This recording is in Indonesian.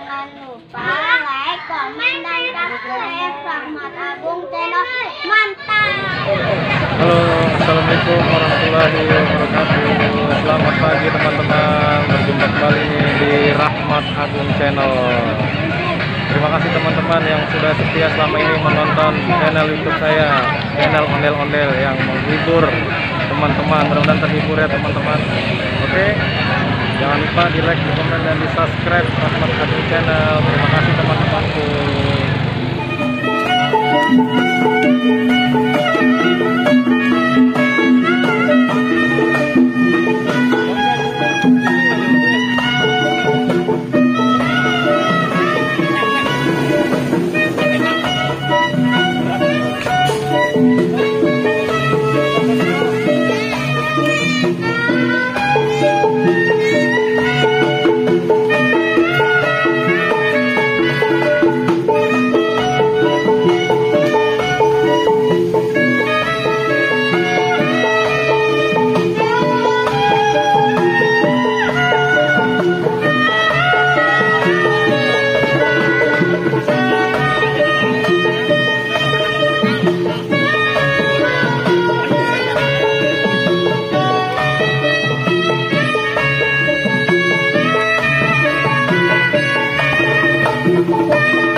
Jangan lupa like, komen, dan subscribe Rahmat Agung Channel. Mantap. Halo, assalamualaikum warahmatullahi wabarakatuh. Selamat pagi teman-teman. Berjumpa kembali di Rahmat Agung Channel. Terima kasih teman-teman yang sudah setia selama ini menonton channel YouTube saya, channel ondel-ondel yang menghibur teman-teman. Mudah-mudahan terhibur ya teman-teman. Oke, jangan lupa di like, di komen, dan di subscribe Rahmat Agung Channel. Terima kasih teman-temanku. Thank you.